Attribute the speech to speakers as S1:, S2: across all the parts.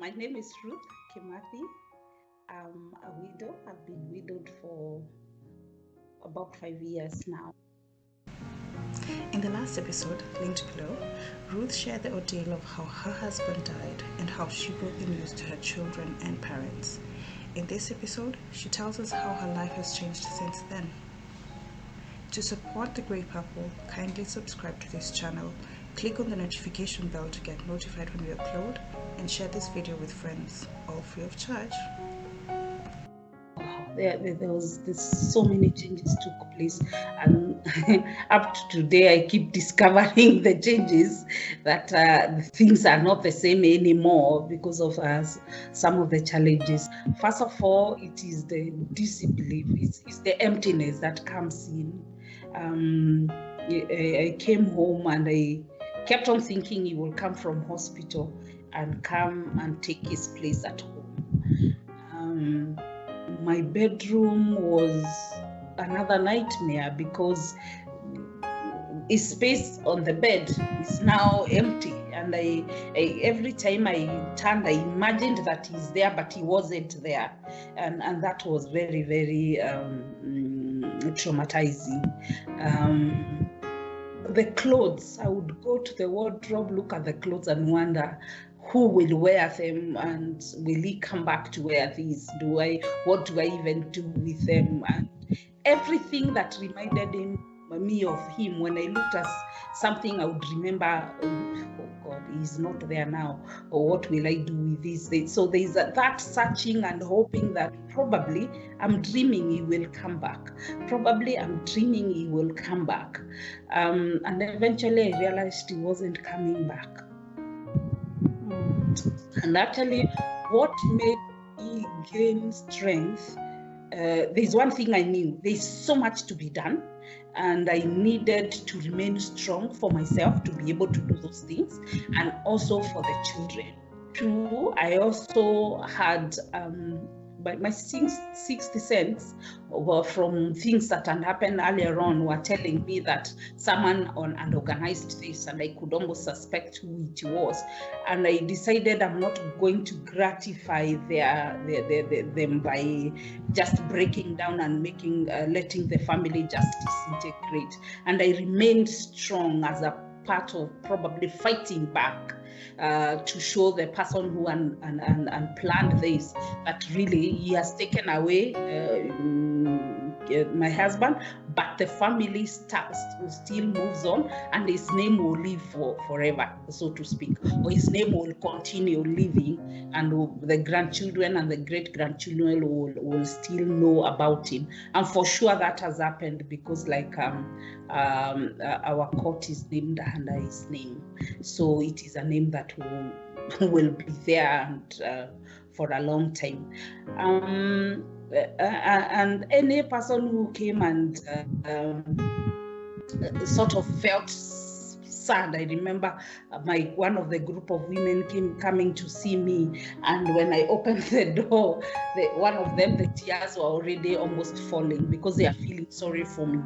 S1: My name is Ruth Kimathi. I'm a widow. I've been widowed for about 5 years now.
S2: In the last episode, linked below, Ruth shared the ordeal of how her husband died and how she broke the news to her children and parents. In this episode, she tells us how her life has changed since then. To support The Grey Purple, kindly subscribe to this channel, click on the notification bell to get notified when we upload, and share this video with friends, all free of charge.
S1: There's so many changes took place, and up to today I keep discovering the changes that things are not the same anymore because of some of the challenges. First of all, it is the disbelief, it's the emptiness that comes in. I came home and I kept on thinking he will come from hospital and come and take his place at home. My bedroom was another nightmare because his space on the bed is now empty, and I every time I turned, I imagined that he's there, but he wasn't there, and that was very, very traumatizing. The clothes, I would go to the wardrobe, look at the clothes and wonder who will wear them, and will he come back to wear these? What do I even do with them? And everything that reminded me of him, when I looked at something, I would remember, oh God, he's not there now, or what will I do with this? So there's that searching and hoping that probably I'm dreaming he will come back. Probably I'm dreaming he will come back. And eventually I realized he wasn't coming back. And actually, what made me gain strength, there's one thing I knew: there's so much to be done, and I needed to remain strong for myself to be able to do those things, and also for the children. Two, I also had my sixth sense from things that had happened earlier on were telling me that someone had organized this, and I could almost suspect who it was. And I decided I'm not going to gratify them by just breaking down and letting the family just disintegrate. And I remained strong as a part of probably fighting back to show the person who and planned this that really he has taken away my husband, but the family still moves on, and his name will live forever, so to speak, or his name will continue living, and the grandchildren and the great-grandchildren will still know about him. And for sure that has happened, because like our court is named under his name, so it is a name that will be there and for a long time. And any person who came and sort of felt sad, I remember one of the group of women coming to see me, and when I opened the door, one of them, the tears were already almost falling because they are feeling sorry for me.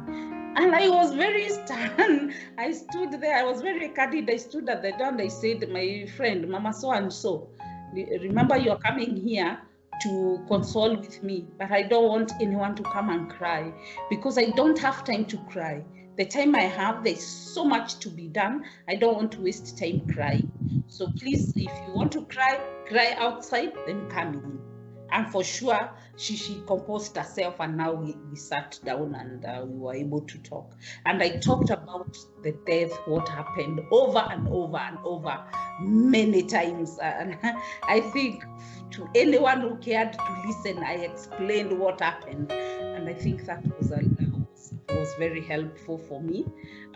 S1: And I was very stern. I stood there. I was very candid. I stood at the door and I said, my friend, Mama so-and-so, remember you're coming here to console with me, but I don't want anyone to come and cry, because I don't have time to cry. The time I have, there's so much to be done. I don't want to waste time crying. So please, if you want to cry outside, then come in. And for sure, she composed herself, and now we sat down and we were able to talk. And I talked about the death, what happened, over and over and over, many times. And I think to anyone who cared to listen, I explained what happened. And I think that was very helpful for me,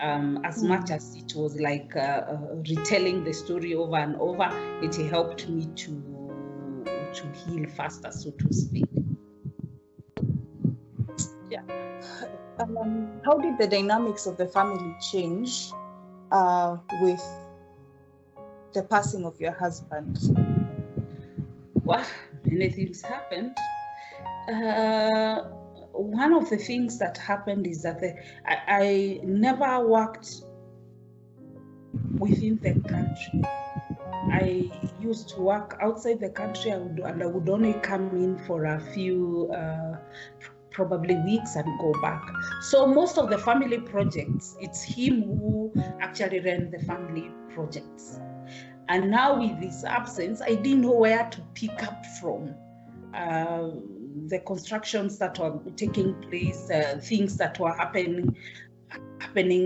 S1: as much as it was like retelling the story over and over. It helped me to heal faster, so to speak.
S3: Yeah. How did the dynamics of the family change with the passing of your husband?
S1: Well, many things happened. One of the things that happened is that I never worked within the country. I used to work outside the country, and I would only come in for a few probably weeks and go back. So most of the family projects, it's him who actually ran the family projects. And now with his absence, I didn't know where to pick up from. The constructions that were taking place, things that were happening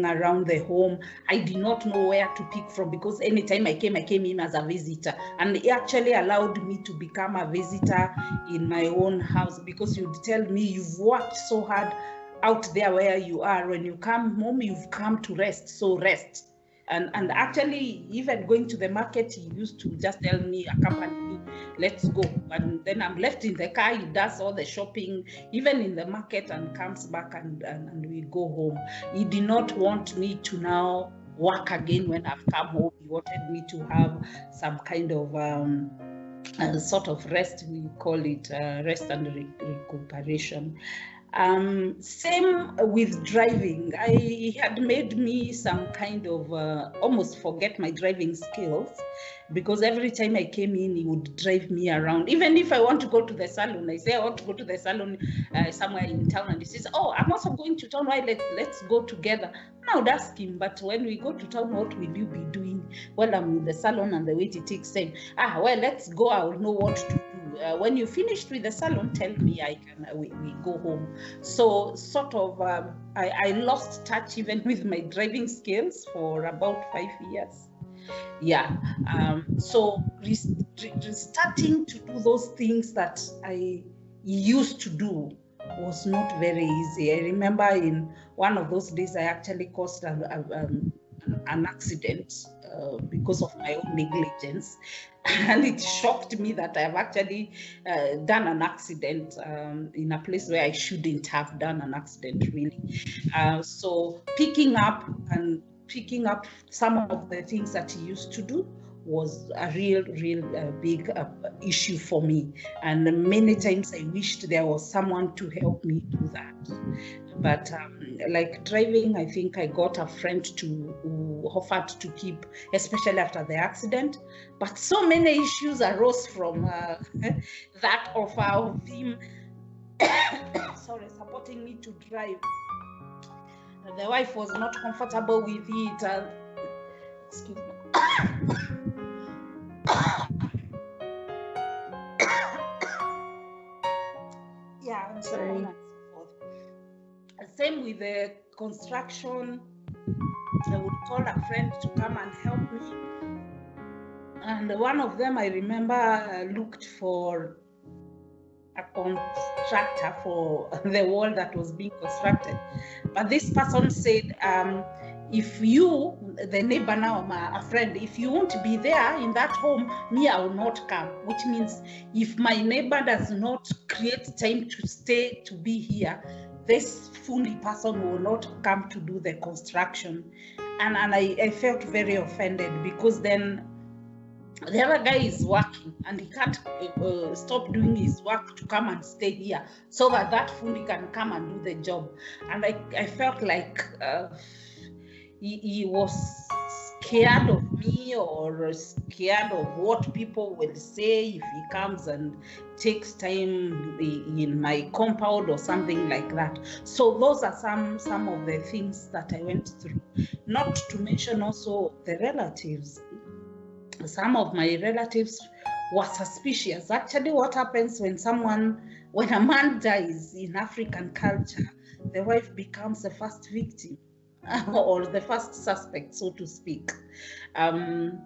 S1: around the home, I did not know where to pick from, because anytime I came in as a visitor, and it actually allowed me to become a visitor in my own house, because you'd tell me, you've worked so hard out there where you are, when you come home, you've come to rest, so rest. And actually, even going to the market, he used to just tell me, accompany me, let's go. And then I'm left in the car, he does all the shopping, even in the market, and comes back and we go home. He did not want me to now work again when I've come home. He wanted me to have some kind of sort of rest, we call it rest and recuperation. Same with driving. He had made me some kind of almost forget my driving skills, because every time I came in, he would drive me around. Even if I want to go to the salon, I say I want to go to the salon somewhere in town, and he says, oh, I'm also going to town, why let's go together. And I would ask him, but when we go to town, what will you be doing? Well, I'm in the salon and the wait, it takes time. Well, let's go, I will know what to do. When you finished with the salon, tell me, we go home. So sort of, I lost touch even with my driving skills for about 5 years. Yeah, so starting to do those things that I used to do was not very easy. I remember in one of those days, I actually caused an accident because of my own negligence. And it shocked me that I've actually done an accident in a place where I shouldn't have done an accident, really. So picking up some of the things that he used to do was a real big issue for me. And many times I wished there was someone to help me do that. But like driving, I think I got a friend who offered to keep, especially after the accident. But so many issues arose from that offer of him supporting me to drive. The wife was not comfortable with it. Excuse me. Yeah, I'm sorry. Same with the construction. I would call a friend to come and help me. And one of them, I remember, looked for a contractor for the wall that was being constructed. But this person said, if you, the neighbor now, a friend, if you won't be there in that home, me, I will not come. Which means if my neighbor does not create time to stay, to be here, this fully person will not come to do the construction. And I felt very offended, because then the other guy is working and he can't stop doing his work to come and stay here so that fully can come and do the job. And I felt like he was scared of me, or scared of what people will say if he comes and takes time in my compound or something like that. So those are some of the things that I went through. Not to mention also the relatives. Some of my relatives were suspicious. Actually, what happens when a man dies in African culture, the wife becomes the first victim or the first suspect, so to speak. And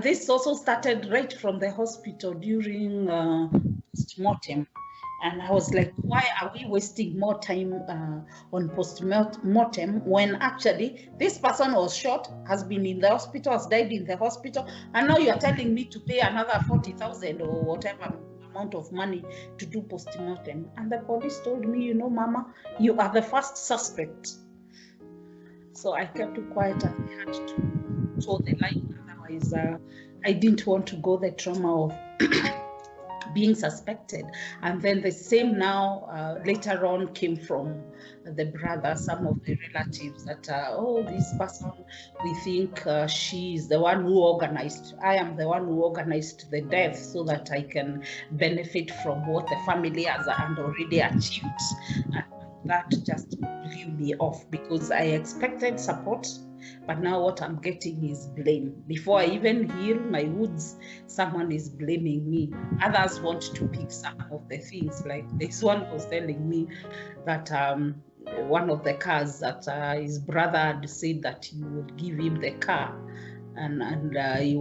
S1: this also started right from the hospital during post-mortem. And I was like, why are we wasting more time on post-mortem when actually this person was shot, has been in the hospital, has died in the hospital, and now you're telling me to pay another 40,000 or whatever amount of money to do post-mortem. And the police told me, you know, Mama, you are the first suspect. So I kept quiet and I had to toe the line. Otherwise, I didn't want to go the trauma of being suspected. And then the same now later on came from the brother, some of the relatives, that oh, this person, we think she is the one who organized, I am the one who organized the death so that I can benefit from what the family has and already achieved. And that just blew me off, because I expected support, but now what I'm getting is blame. Before I even heal my wounds, someone is blaming me. Others want to pick some of the things. Like this one was telling me that one of the cars that his brother had said that you would give him the car, and I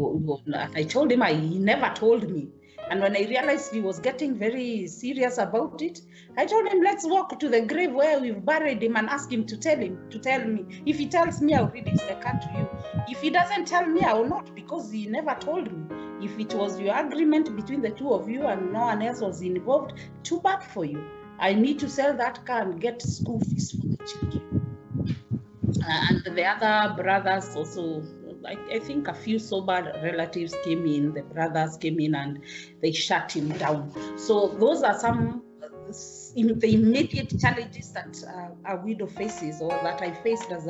S1: told him he never told me. And when I realized he was getting very serious about it, I told him, let's walk to the grave where we've buried him and ask him to tell me. If he tells me, I'll release the car to you. If he doesn't tell me, I will not, because he never told me. If it was your agreement between the two of you and no one else was involved, too bad for you. I need to sell that car and get school fees for the children. And the other brothers also, I think a few sober relatives came in, the brothers came in and they shut him down. So those are some the immediate challenges that a widow faces, or that I faced as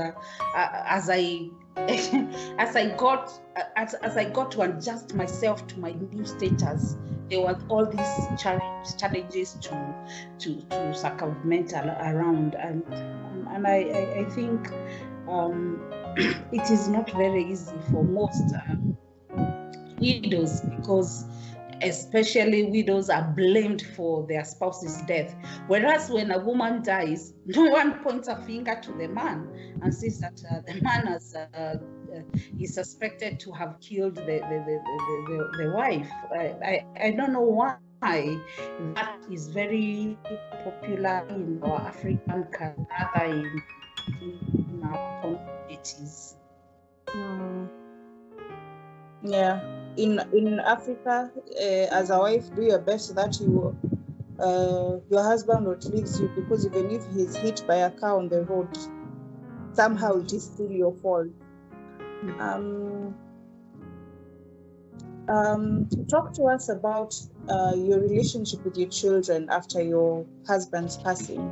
S1: I got to adjust myself to my new status. There were all these challenges to circumvent around, and I think it is not very easy for most widows, because especially widows are blamed for their spouse's death. Whereas when a woman dies, no one points a finger to the man and says that the man is suspected to have killed the wife. I don't know why that is very popular in our African culture, rather in our communities.
S3: Yeah, in Africa, as a wife, do your best that your husband outlives you, because even if he's hit by a car on the road, somehow it is still your fault. Talk to us about your relationship with your children after your husband's passing.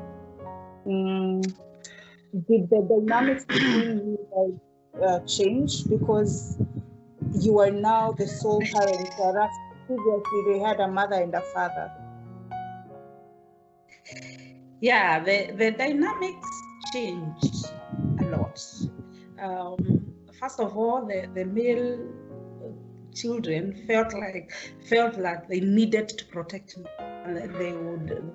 S3: Did the dynamics between you guys change because you are now the sole parent, whereas previously they had a mother and a father?
S1: Yeah, the dynamics changed a lot. First of all, the male children felt like they needed to protect me, and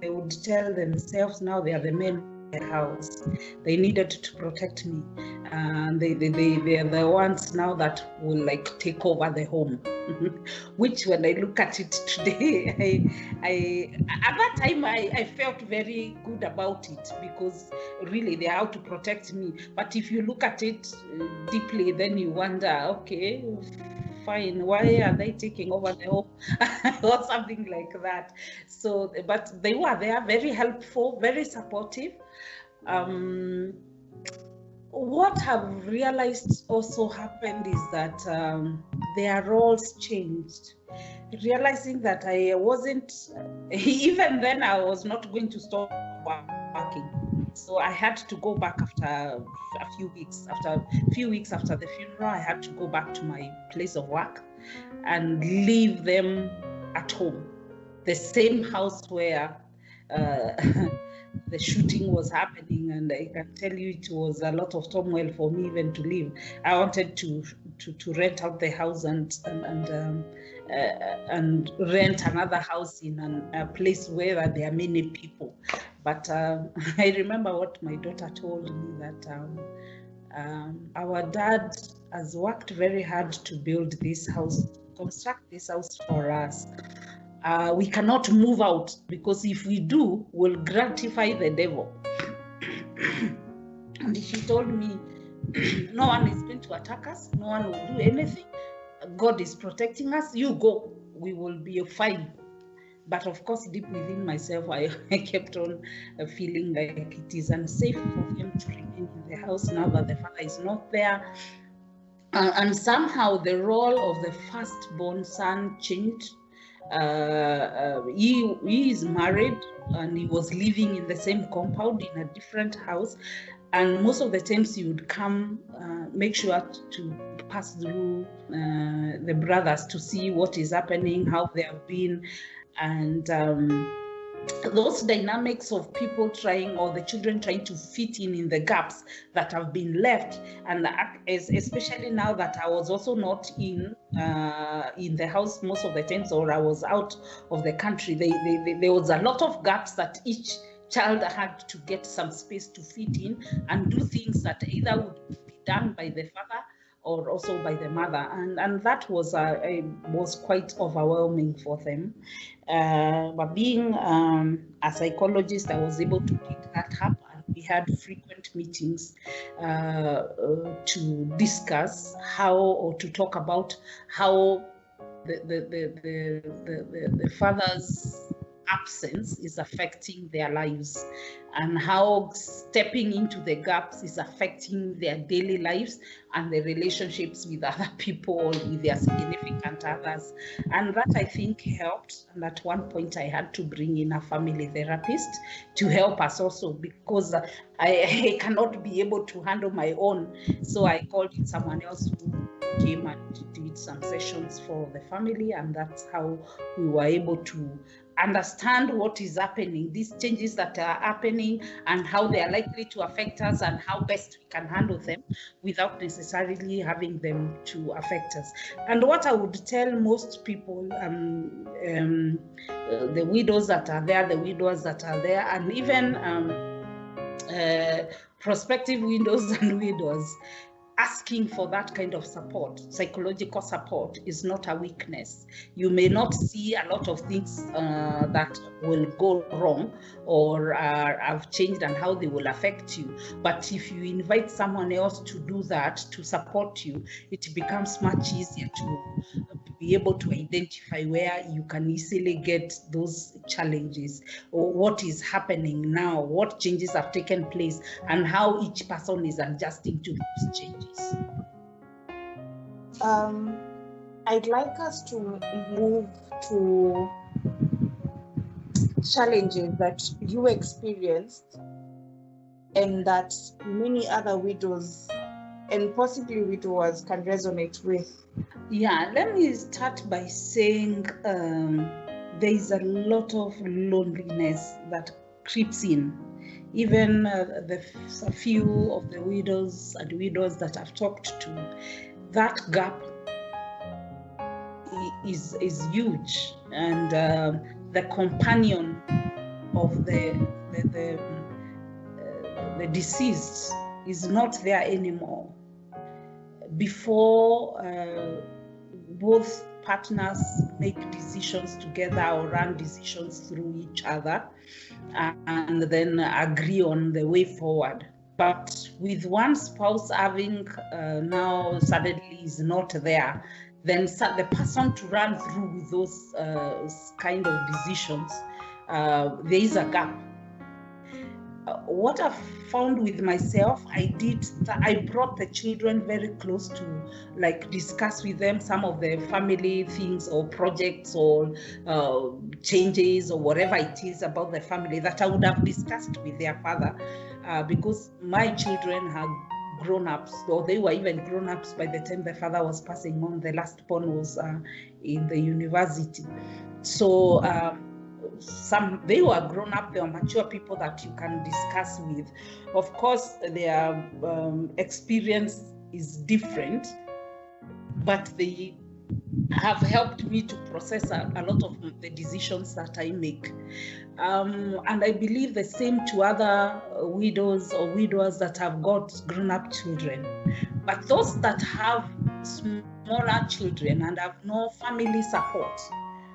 S1: they would tell themselves, now they are the men in the house, they needed to protect me, and they are the ones now that will like take over the home. Which, when I look at it today, I at that time I felt very good about it, because really they are out to protect me. But if you look at it deeply, then you wonder, okay, fine, why are they taking over the home? Or something like that. So, but they are very helpful, very supportive. What I've realized also happened is that their roles changed. Realizing that I wasn't, even then I was not going to stop working. So I had to go back after a few weeks. After a few weeks after the funeral, I had to go back to my place of work and leave them at home. The same house where the shooting was happening, and I can tell you it was a lot of turmoil for me even to leave. I wanted to rent out the house and rent another house in a place where there are many people. But I remember what my daughter told me, that our dad has worked very hard to build this house, construct this house for us. We cannot move out, because if we do, we'll gratify the devil. And she told me, no one is going to attack us, no one will do anything. God is protecting us, you go, we will be fine. But of course, deep within myself, I kept on feeling like it is unsafe for them to remain in the house now that the father is not there. And somehow the role of the firstborn son changed. He is married and he was living in the same compound in a different house, and most of the times he would come, make sure to pass through the brothers to see what is happening, how they have been, and those dynamics of people trying, or the children trying to fit in the gaps that have been left, and especially now that I was also not in the house most of the times, or I was out of the country, there was a lot of gaps that each child had to get some space to fit in and do things that either would be done by the father or also by the mother, and that was quite overwhelming for them. But being a psychologist, I was able to pick that up, and we had frequent meetings to discuss how, or to talk about how the father's absence is affecting their lives, and how stepping into the gaps is affecting their daily lives and their relationships with other people, with their significant others. And that, I think, helped. And at one point I had to bring in a family therapist to help us also, because I cannot be able to handle my own. So I called in someone else who came and did some sessions for the family, and that's how we were able to understand what is happening, these changes that are happening, and how they are likely to affect us, and how best we can handle them without necessarily having them to affect us. And what I would tell most people, the widows that are there, the widowers that are there, and even prospective widows and widows, asking for that kind of support, psychological support, is not a weakness. You may not see a lot of things that will go wrong or have changed and how they will affect you. But if you invite someone else to do that, to support you, it becomes much easier to be able to identify where you can easily get those challenges, or what is happening now, what changes have taken place, and how each person is adjusting to those changes.
S3: I'd like us to move to challenges that you experienced and that many other widows and possibly widowers can resonate with.
S1: Yeah, let me start by saying there is a lot of loneliness that creeps in. Even a few of the widows and widows that I've talked to, that gap is huge, and the companion of the deceased is not there anymore. Before both partners make decisions together or run decisions through each other and then agree on the way forward. But with one spouse having now suddenly is not there, then the person to run through with those kind of decisions, there is a gap. What I've found with myself, I brought the children very close to, like, discuss with them some of the family things or projects or changes or whatever it is about the family that I would have discussed with their father, because my children had grown-ups, or they were even grown-ups by the time the father was passing on. The last born was in the university. So they were grown up, they were mature people that you can discuss with. Of course, their experience is different, but they have helped me to process a lot of the decisions that I make. And I believe the same to other widows or widowers that have got grown-up children. But those that have smaller children and have no family support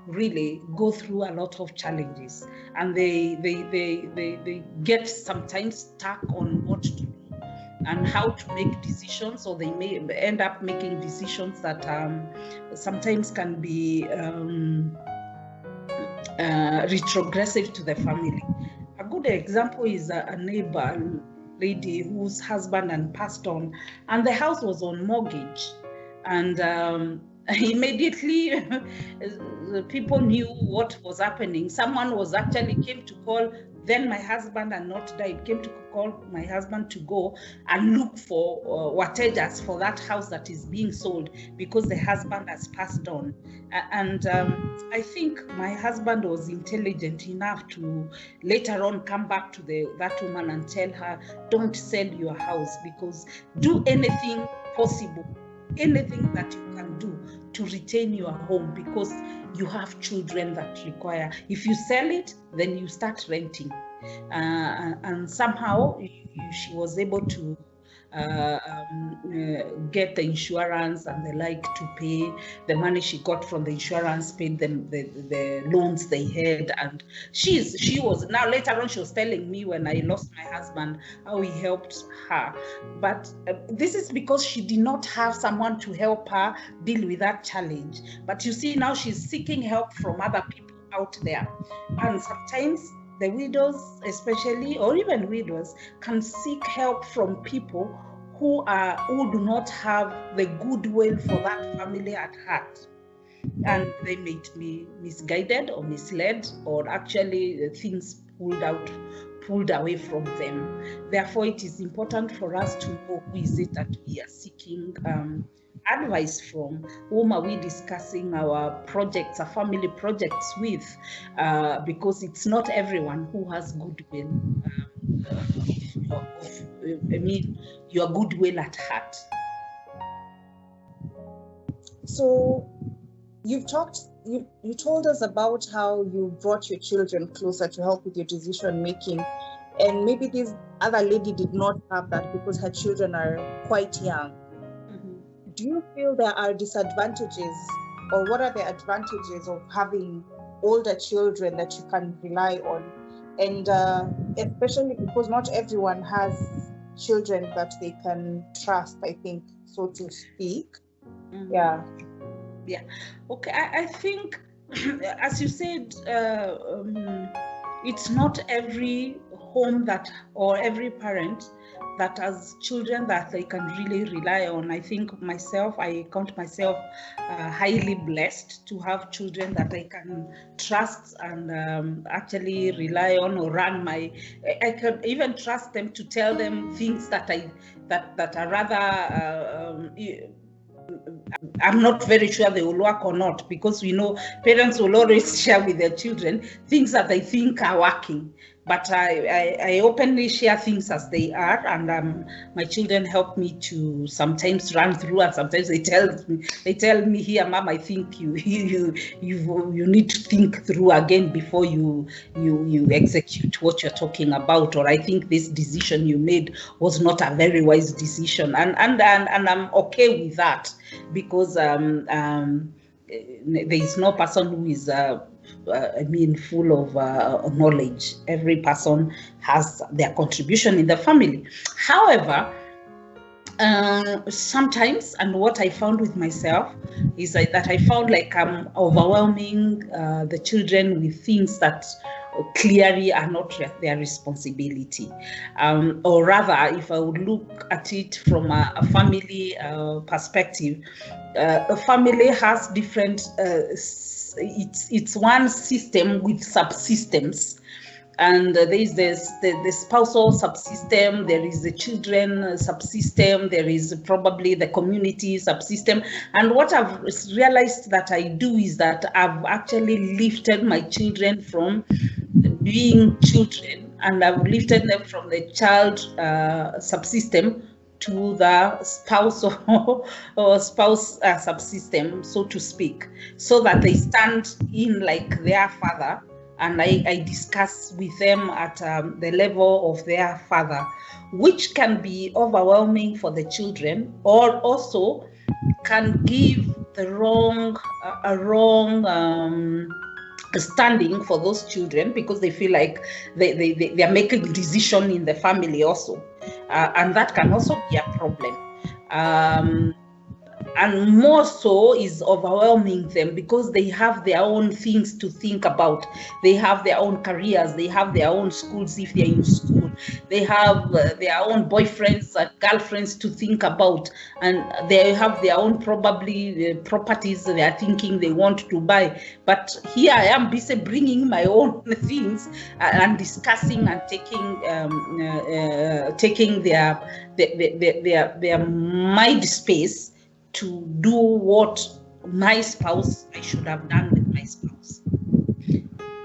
S1: really go through a lot of challenges, and they get sometimes stuck on what to do and how to make decisions, or they may end up making decisions that sometimes can be retrogressive to the family. A good example is a neighbor lady whose husband had passed on, and the house was on mortgage, and immediately the people knew what was happening. Someone was actually came to call. Then my husband had not died, came to call my husband to go and look for whatever's for that house that is being sold, because the husband has passed on. And I think my husband was intelligent enough to later on come back to that woman and tell her, don't sell your house, because do anything possible, anything that you can do to retain your home, because you have children that require. If you sell it, then you start renting. And somehow she was able to get the insurance and the like to pay the money she got from the insurance, paid them the loans they had. And she was, now later on she was telling me when I lost my husband how he helped her. But this is because she did not have someone to help her deal with that challenge. But you see, now she's seeking help from other people out there. And sometimes the widows especially, or even widows, can seek help from people who do not have the goodwill for that family at heart. And they may be misguided or misled, or actually things pulled away from them. Therefore, it is important for us to know who is it that we are seeking advice from, whom are we discussing our projects, our family projects with, because it's not everyone who has goodwill, your goodwill at heart.
S3: So you told us about how you brought your children closer to help with your decision making, and maybe this other lady did not have that because her children are quite young. Do you feel there are disadvantages, or what are the advantages of having older children that you can rely on? And especially because not everyone has children that they can trust, I think, so to speak. Yeah.
S1: Okay, I think, as you said, it's not every home or every parent that has children that they can really rely on. I think I count myself highly blessed to have children that I can trust and actually rely on, or I can even trust them to tell them things that are rather, I'm not very sure they will work or not, because we know parents will always share with their children things that they think are working. But I openly share things as they are, and my children help me to sometimes run through, and sometimes they tell me, here, Mom, I think you need to think through again before you execute what you're talking about, or I think this decision you made was not a very wise decision, and I'm okay with that, because there is no person who is full of knowledge. Every person has their contribution in the family. However, sometimes, and what I found with myself is that I found like I'm overwhelming the children with things that clearly are not their responsibility. Or rather, if I would look at it from a family perspective, a family has different it's one system with subsystems, and there is the spousal subsystem, there is the children subsystem, there is probably the community subsystem. And what I've realized that I do is that I've actually lifted my children from being children, and I've lifted them from the child subsystem to the spouse or spouse subsystem, so to speak, so that they stand in like their father, and I discuss with them at the level of their father, which can be overwhelming for the children, or also can give the wrong standing for those children, because they feel like they are making a decision in the family also, and that can also be a problem, and more so is overwhelming them because they have their own things to think about. They have their own careers, they have their own schools if they're in school, they have their own boyfriends and girlfriends to think about, and they have their own probably properties they are thinking they want to buy. But here I am busy bringing my own things and discussing and taking their mind space to do what my spouse, I should have done with my spouse.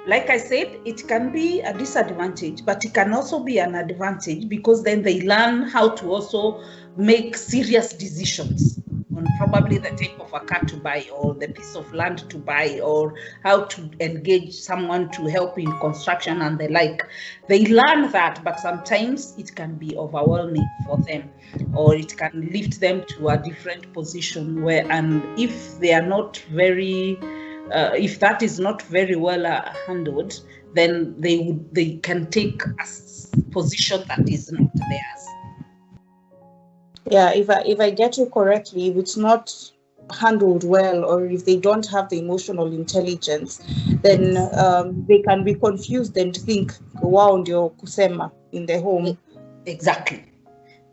S1: Like I said, it can be a disadvantage, but it can also be an advantage, because then they learn how to also make serious decisions on probably the type of a car to buy, or the piece of land to buy, or how to engage someone to help in construction and the like. They learn that, but sometimes it can be overwhelming for them, or it can lift them to a different position where, and if they are not very if that is not very well handled, then they can take a position that is not theirs.
S3: Yeah, if I get you correctly, if it's not handled well, or if they don't have the emotional intelligence, then they can be confused and think, wow, ndio kusema in the home.
S1: Exactly.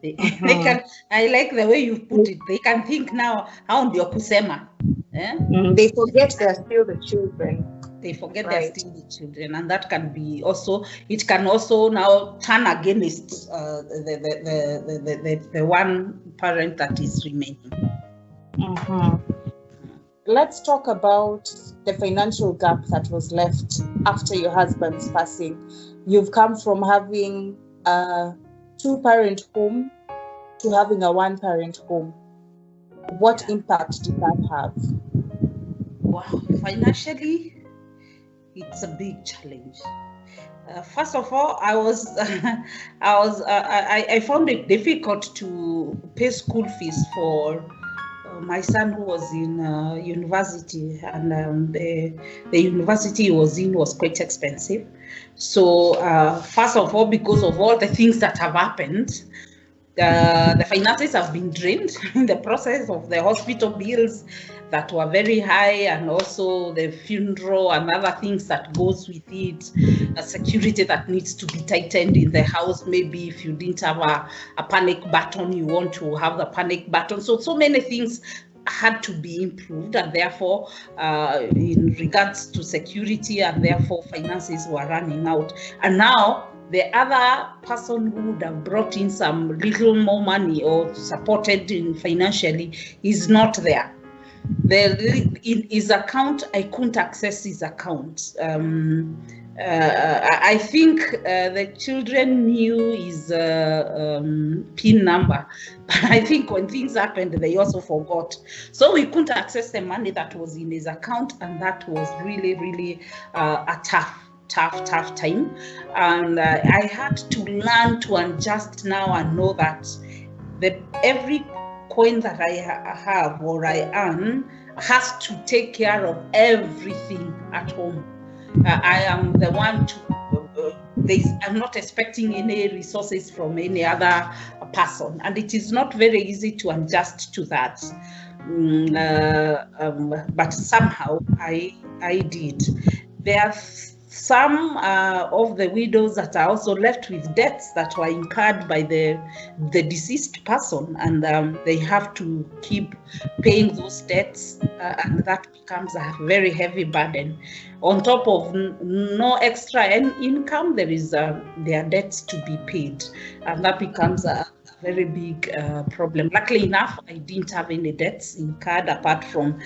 S1: They can. I like the way you put it. They can think now, how ndio kusema.
S3: They forget they're still the children.
S1: They forget they're still the children, and that can be also. It can also now turn against the one parent that is remaining.
S3: Let's talk about the financial gap that was left after your husband's passing. You've come from having a 2-parent home to having a 1-parent home. What impact did that have?
S1: Wow, financially, it's a big challenge. First of all, I found it difficult to pay school fees for my son, who was in university, and the university he was in was quite expensive. So first of all, because of all the things that have happened, the finances have been drained in the process of the hospital bills that were very high, and also the funeral and other things that goes with it, a security that needs to be tightened in the house. Maybe if you didn't have a panic button, you want to have the panic button. So many things had to be improved, and therefore in regards to security, and therefore finances were running out. And now the other person who would have brought in some little more money or supported in financially is not there. In his account, I couldn't access his account. I think the children knew his PIN number, but I think when things happened, they also forgot. So we couldn't access the money that was in his account, and that was really, really a tough time. And I had to learn to adjust now and know that every coin that I have or I earn has to take care of everything at home. I am the one to, I'm not expecting any resources from any other person, and it is not very easy to adjust to that. But somehow I did. There are some of the widows that are also left with debts that were incurred by the deceased person, and they have to keep paying those debts, and that becomes a very heavy burden. On top of no extra income, there is their debts to be paid, and that becomes a very big problem. Luckily enough, I didn't have any debts incurred apart from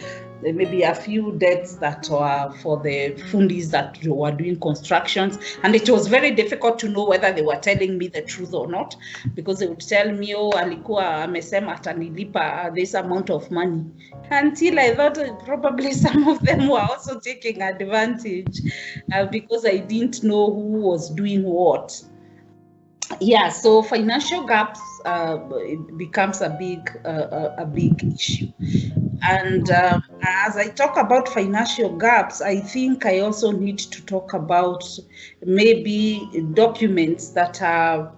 S1: maybe a few debts that were for the fundis that were doing constructions, and it was very difficult to know whether they were telling me the truth or not, because they would tell me, oh, alikuwa amesema atanilipa this amount of money, until I thought probably some of them were also taking advantage because I didn't know who was doing what. Yeah, so financial gaps becomes a big issue. And as I talk about financial gaps, I think I also need to talk about maybe documents that are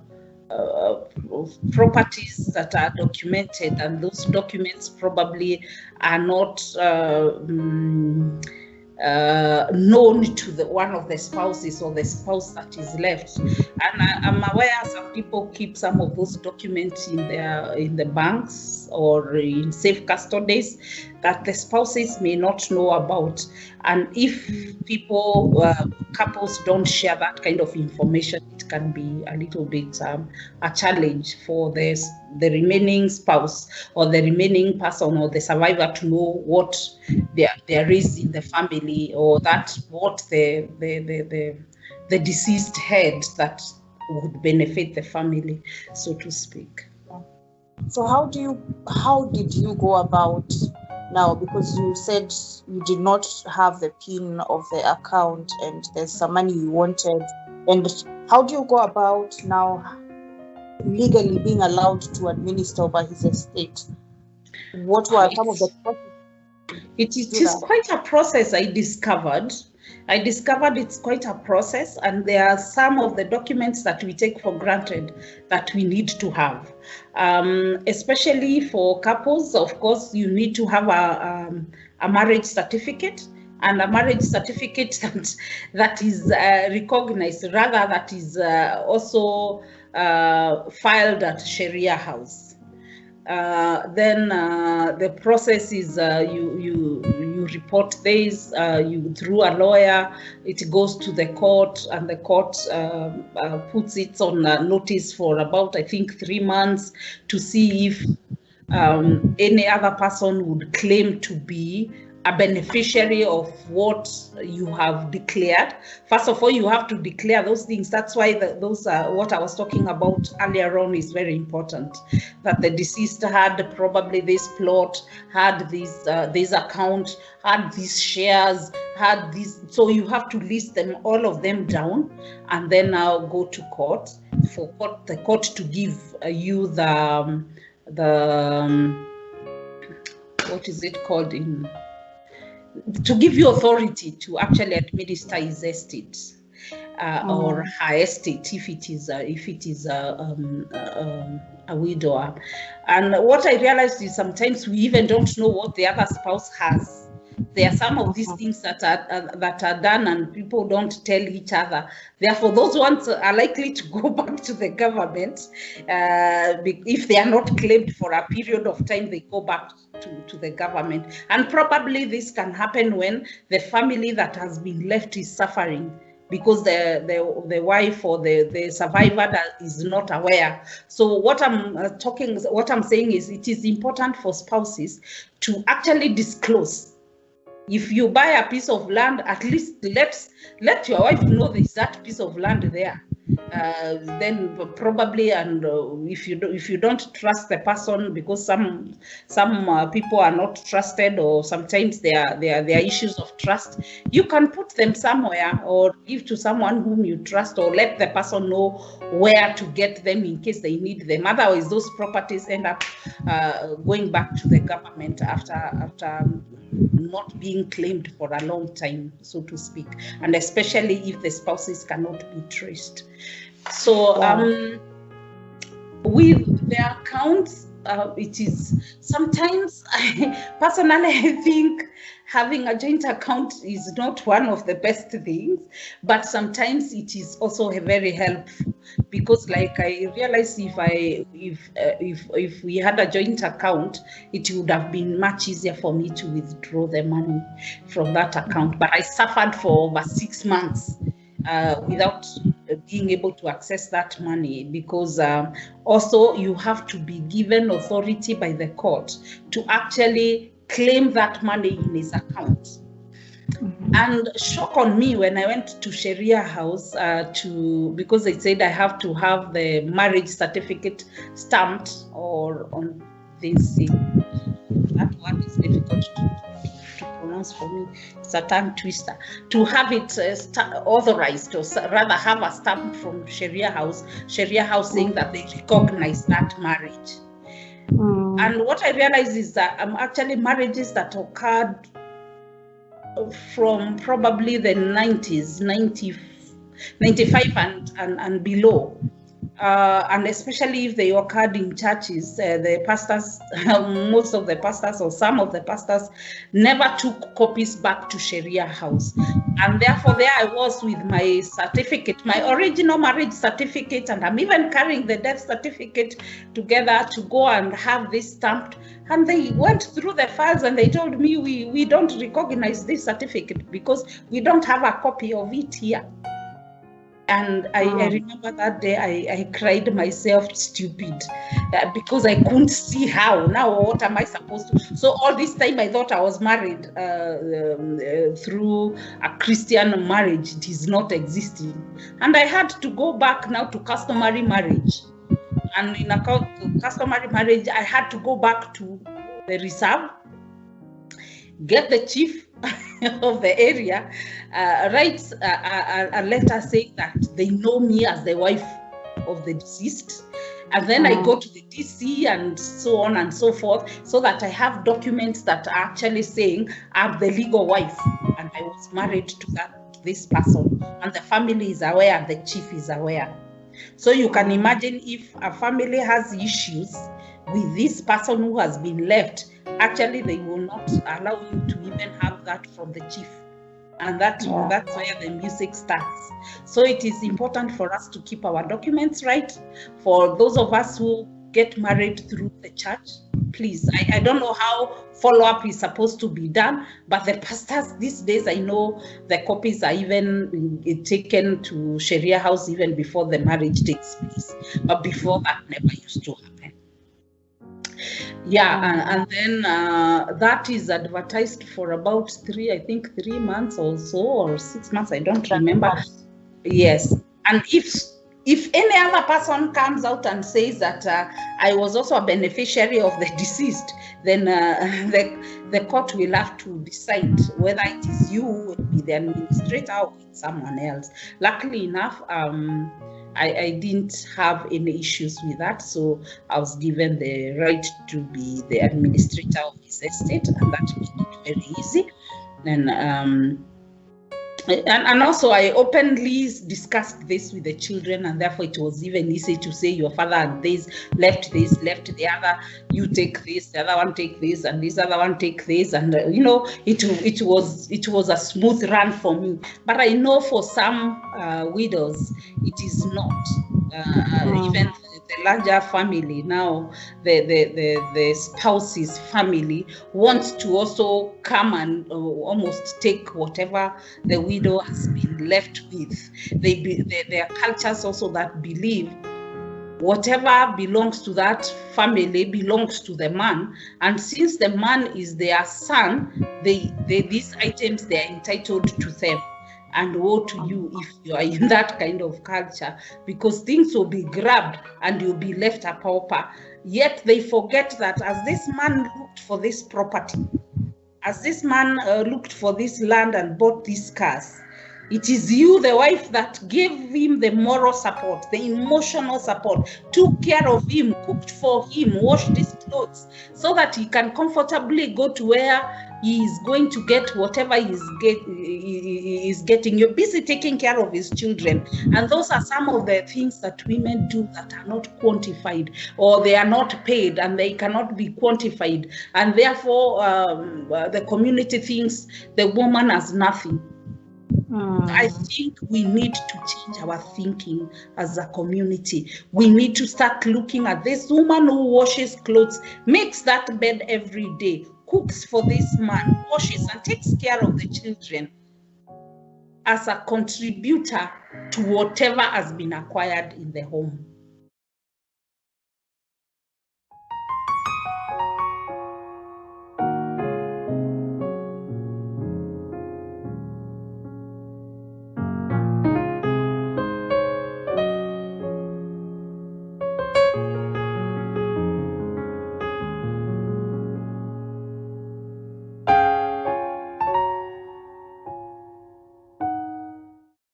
S1: properties that are documented, and those documents probably are not known to the one of the spouses or the spouse that is left. And I'm aware some people keep some of those documents in the banks or in safe custodies that the spouses may not know about. And if couples don't share that kind of information, it can be a little bit a challenge for the remaining spouse or the remaining person or the survivor to know what there is in the family, or that what the deceased had that would benefit the family, so to speak.
S3: So how did you go about now, because you said you did not have the PIN of the account and there's some money you wanted, and how do you go about now legally being allowed to administer over his estate? What were some of the processes?
S1: It is quite a process. I discovered it's quite a process, and there are some of the documents that we take for granted that we need to have, especially for couples. Of course, you need to have a marriage certificate, and a marriage certificate that is recognized, rather that is also filed at Sharia house. Then the process is you report this through a lawyer. It goes to the court, and the court puts it on notice for about, I think, 3 months to see if any other person would claim to be a beneficiary of what you have declared. First of all, you have to declare those things. That's why what I was talking about earlier on is very important. That the deceased had probably this plot, had this account, had these shares, had this. So you have to list them, all of them down, and then now go to court for the court to give you the what is it called to give you authority to actually administer his estate or her estate if it is a widower. And what I realized is sometimes we even don't know what the other spouse has. There are some of these things that are done and people don't tell each other. Therefore, those ones are likely to go back to the government. If they are not claimed for a period of time, they go back to the government. And probably this can happen when the family that has been left is suffering, because the wife or the survivor is not aware. So what I'm saying is, it is important for spouses to actually disclose. If you buy a piece of land, at least let your wife know there's that piece of land there. Then probably, and if you don't trust the person, because some people are not trusted, or sometimes there are issues of trust, you can put them somewhere or give to someone whom you trust, or let the person know where to get them in case they need them. Otherwise, those properties end up going back to the government after not being claimed for a long time, so to speak, and especially if the spouses cannot be traced. So with the accounts, it is sometimes, personally, I think having a joint account is not one of the best things, but sometimes it is also very helpful, because like I realized if we had a joint account, it would have been much easier for me to withdraw the money from that account. But I suffered for over 6 months without being able to access that money, because also you have to be given authority by the court to actually claim that money in his account. And shock on me when I went to Sharia house because they said I have to have the marriage certificate stamped, or on this thing. That word is difficult to pronounce for me. It's a tongue twister. To have it authorized, or rather have a stamp from Sharia house saying that they recognize that marriage. And what I realized is that actually marriages that occurred from probably the 90s, 95 and below, and especially if they occurred in churches, the pastors, most of the pastors or some of the pastors never took copies back to Sharia house. And therefore there I was with my certificate, my original marriage certificate, and I'm even carrying the death certificate together to go and have this stamped. And they went through the files and they told me, we don't recognize this certificate because we don't have a copy of it here. And I remember that day I cried myself stupid because I couldn't see how. Now what am I supposed to? So all this time I thought I was married through a Christian marriage. It is not existing. And I had to go back now to customary marriage. And in a customary marriage, I had to go back to the reserve, get the chief of the area, writes a letter saying that they know me as the wife of the deceased. And then I go to the DC and so on and so forth, so that I have documents that are actually saying I'm the legal wife and I was married to this person. And the family is aware, the chief is aware. So you can imagine if a family has issues with this person who has been left, actually they will not allow you to even have that from the chief. And that's where the music starts. So it is important for us to keep our documents right. For those of us who get married through the church, please, I don't know how follow-up is supposed to be done, but the pastors these days, I know the copies are even taken to Sharia house even before the marriage takes place. But before that never used to happen. Yeah, and then that is advertised for about 3 months or so, or 6 months, I don't remember. Yes, and if any other person comes out and says that I was also a beneficiary of the deceased, then the court will have to decide whether it is you who will be the administrator or someone else. Luckily enough, I didn't have any issues with that, so I was given the right to be the administrator of his estate, and that made it very easy. And also I openly discussed this with the children, and therefore it was even easy to say your father had this, left the other, you take this, the other one take this, and this other one take this, and you know, it was a smooth run for me. But I know for some widows it is not. Even the larger family now, the spouse's family wants to also come and almost take whatever the widow has been left with. There are cultures also that believe whatever belongs to that family belongs to the man, and since the man is their son, these items they are entitled to them. And woe to you if you are in that kind of culture, because things will be grabbed and you'll be left a pauper. Yet they forget that as this man looked for this property, as this man looked for this land and bought these cars, it is you, the wife, that gave him the moral support, the emotional support, took care of him, cooked for him, washed his clothes, so that he can comfortably go to where he is going to get whatever he is getting. You're busy taking care of his children. And those are some of the things that women do that are not quantified, or they are not paid and they cannot be quantified. And therefore, the community thinks the woman has nothing. I think we need to change our thinking as a community. We need to start looking at this woman who washes clothes, makes that bed every day, cooks for this man, washes and takes care of the children as a contributor to whatever has been acquired in the home.